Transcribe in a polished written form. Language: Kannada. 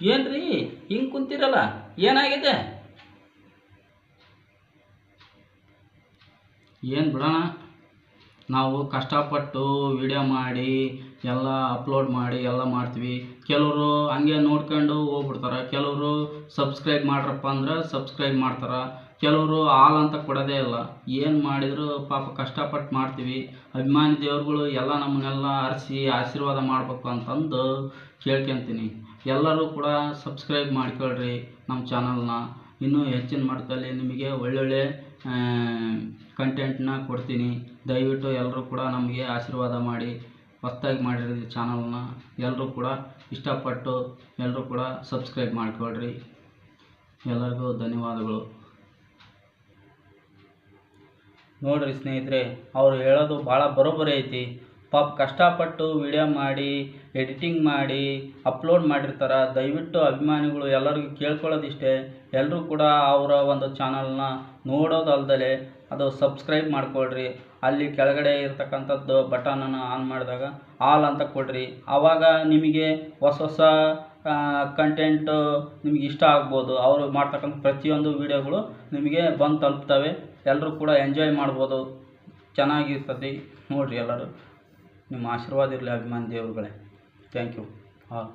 ಏನ್ರಿ ಹಿಂಗೆ ಕುಂತಿರಲ್ಲ, ಏನಾಗಿದೆ? ಏನು ಬಿಡೋಣ, ನಾವು ಕಷ್ಟಪಟ್ಟು ವಿಡಿಯೋ ಮಾಡಿ ಎಲ್ಲ ಅಪ್ಲೋಡ್ ಮಾಡಿ ಎಲ್ಲ ಮಾಡ್ತೀವಿ. ಕೆಲವರು ಹಂಗೆ ನೋಡ್ಕೊಂಡು ಹೋಗ್ಬಿಡ್ತಾರೆ, ಕೆಲವರು ಸಬ್ಸ್ಕ್ರೈಬ್ ಮಾಡ್ರಪ್ಪ ಅಂದ್ರೆ ಸಬ್ಸ್ಕ್ರೈಬ್ ಮಾಡ್ತಾರೆ, ಕೆಲವರು ಆಲ್ ಅಂತ ಕೊಡೋದೇ ಇಲ್ಲ. ಏನು ಮಾಡಿದರೂ ಪಾಪ ಕಷ್ಟಪಟ್ಟು ಮಾಡ್ತೀವಿ. ಅಭಿಮಾನಿ ದೇವ್ರುಗಳು ಎಲ್ಲ ನಮ್ಮನ್ನೆಲ್ಲ ಹರಿಸಿ ಆಶೀರ್ವಾದ ಮಾಡಬೇಕು ಅಂತಂದು ಕೇಳ್ಕೊತೀನಿ. ಎಲ್ಲರೂ ಕೂಡ ಸಬ್ಸ್ಕ್ರೈಬ್ ಮಾಡ್ಕೊಳ್ರಿ ನಮ್ಮ ಚಾನಲ್ನ. ಇನ್ನೂ ಹೆಚ್ಚಿನ ಮಟ್ಟದಲ್ಲಿ ನಿಮಗೆ ಒಳ್ಳೊಳ್ಳೆ ಕಂಟೆಂಟ್ನ ಕೊಡ್ತೀನಿ. ದಯವಿಟ್ಟು ಎಲ್ಲರೂ ಕೂಡ ನಮಗೆ ಆಶೀರ್ವಾದ ಮಾಡಿ. ಹೊಸ್ದಾಗಿ ಮಾಡಿರೋದು ಚಾನಲ್ನ ಎಲ್ಲರೂ ಕೂಡ ಇಷ್ಟಪಟ್ಟು ಎಲ್ಲರೂ ಕೂಡ ಸಬ್ಸ್ಕ್ರೈಬ್ ಮಾಡ್ಕೊಳ್ರಿ. ಎಲ್ಲರಿಗೂ ಧನ್ಯವಾದಗಳು. ನೋಡಿರಿ ಸ್ನೇಹಿತರೆ, ಅವರು ಹೇಳೋದು ಭಾಳ ಬರೋಬ್ಬರಿ ಐತಿ. ಪಾಪ ಕಷ್ಟಪಟ್ಟು ವಿಡಿಯೋ ಮಾಡಿ ಎಡಿಟಿಂಗ್ ಮಾಡಿ ಅಪ್ಲೋಡ್ ಮಾಡಿರ್ತಾರೆ. ದಯವಿಟ್ಟು ಅಭಿಮಾನಿಗಳು ಎಲ್ಲರಿಗೂ ಕೇಳ್ಕೊಳ್ಳೋದಿಷ್ಟೇ, ಎಲ್ಲರೂ ಕೂಡ ಅವರ ಒಂದು ಚಾನಲ್ನ ನೋಡೋದಲ್ದಲೆ ಅದು ಸಬ್ಸ್ಕ್ರೈಬ್ ಮಾಡ್ಕೊಳ್ರಿ. ಅಲ್ಲಿ ಕೆಳಗಡೆ ಇರ್ತಕ್ಕಂಥದ್ದು ಬಟನನ್ನು ಆನ್ ಮಾಡಿದಾಗ ಆಲ್ ಅಂತ ಕೊಡ್ರಿ. ಆವಾಗ ನಿಮಗೆ ಹೊಸ ಹೊಸ ಕಂಟೆಂಟು ನಿಮಗೆ ಇಷ್ಟ ಆಗ್ಬೋದು. ಅವರು ಮಾಡ್ತಕ್ಕಂಥ ಪ್ರತಿಯೊಂದು ವೀಡಿಯೋಗಳು ನಿಮಗೆ ಬಂದು ತಲುಪ್ತವೆ. ಎಲ್ಲರೂ ಕೂಡ ಎಂಜಾಯ್ ಮಾಡ್ಬೋದು, ಚೆನ್ನಾಗಿರ್ತದೆ. ನೋಡಿರಿ, ಎಲ್ಲರೂ ನಿಮ್ಮ ಆಶೀರ್ವಾದ ಇರಲಿ ಅಭಿಮಾನಿ ದೇವರುಗಳೇ. Thank you all.